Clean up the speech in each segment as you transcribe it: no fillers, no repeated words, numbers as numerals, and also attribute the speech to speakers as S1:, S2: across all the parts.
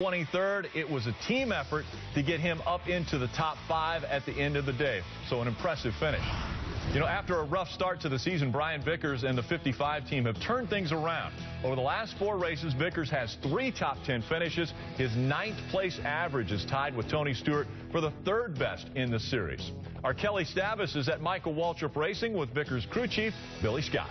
S1: 23rd, it was a team effort to get him up into the top 5 at the end of the day. So an impressive finish. You know, after a rough start to the season, Brian Vickers and the 55 team have turned things around. Over the last 4 races, Vickers has 3 top 10 finishes. His 9th place average is tied with Tony Stewart for the 3rd best in the series. Our Kelly Stavis is at Michael Waltrip Racing with Vickers crew chief Billy Scott.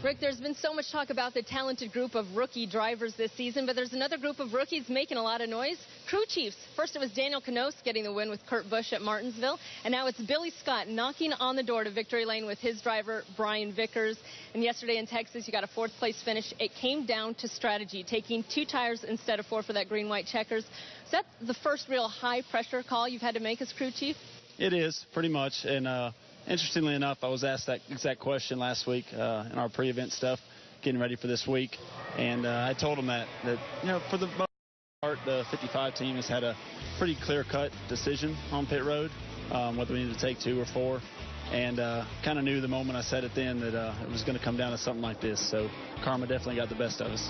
S2: Rick, there's been so much talk about the talented group of rookie drivers this season, but there's another group of rookies making a lot of noise. Crew chiefs. First it was Daniel Canoes getting the win with Kurt Busch at Martinsville, and now it's Billy Scott knocking on the door to victory lane with his driver Brian Vickers. And yesterday in Texas, you got a 4th place finish. It came down to strategy, taking 2 tires instead of 4 for that green-white checkers. Is that the first real high-pressure call you've had to make as crew chief?
S3: It is, pretty much, and interestingly enough, I was asked that exact question last week in our pre-event stuff, getting ready for this week, and I told them that you know, for the most part, the 55 team has had a pretty clear-cut decision on pit road, whether we need to take 2 or 4, and kind of knew the moment I said it then that it was going to come down to something like this. So karma definitely got the best of us.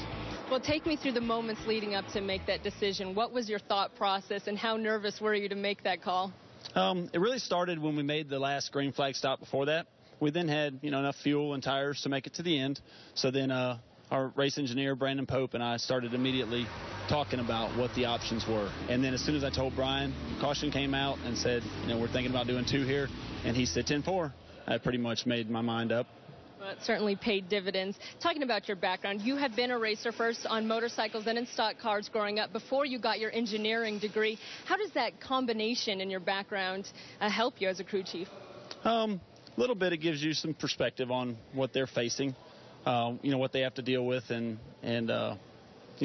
S2: Well, take me through the moments leading up to make that decision. What was your thought process, and how nervous were you to make that call?
S3: It really started when we made the last green flag stop before that. We then had, you know, enough fuel and tires to make it to the end. So then our race engineer, Brandon Pope, and I started immediately talking about what the options were. And then as soon as I told Brian, caution came out and said, you know, we're thinking about doing 2 here. And he said 10-4. I pretty much made my mind up.
S2: Well, it certainly paid dividends. Talking about your background, you have been a racer first on motorcycles and in stock cars growing up before you got your engineering degree. How does that combination in your background help you as a crew chief?
S3: A little bit. It gives you some perspective on what they're facing, you know, what they have to deal with, and you know,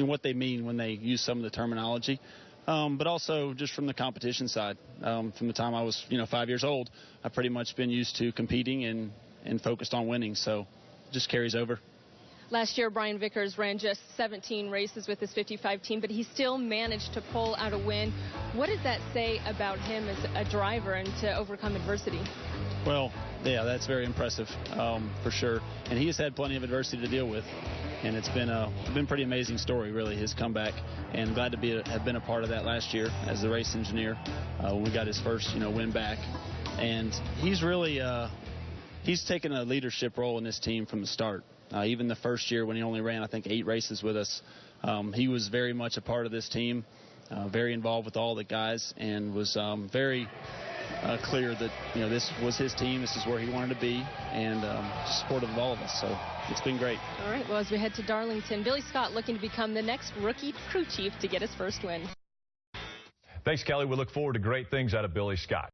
S3: what they mean when they use some of the terminology. But also just from the competition side. From the time I was, you know, 5 years old, I've pretty much been used to competing and focused on winning, so it just carries over.
S2: Last year, Brian Vickers ran just 17 races with his 55 team, but he still managed to pull out a win. What does that say about him as a driver and to overcome adversity?
S3: Well, yeah, that's very impressive, for sure. And he has had plenty of adversity to deal with, and it's been a pretty amazing story, really, his comeback. And glad to have been a part of that last year as the race engineer when we got his first, you know, win back. And he's really he's taken a leadership role in this team from the start. Even the first year when he only ran, I think, 8 races with us, he was very much a part of this team, very involved with all the guys, and was very clear that, you know, this was his team, this is where he wanted to be, and supportive of all of us. So it's been great.
S2: All right, well, as we head to Darlington, Billy Scott looking to become the next rookie crew chief to get his first win.
S1: Thanks, Kelly. We look forward to great things out of Billy Scott.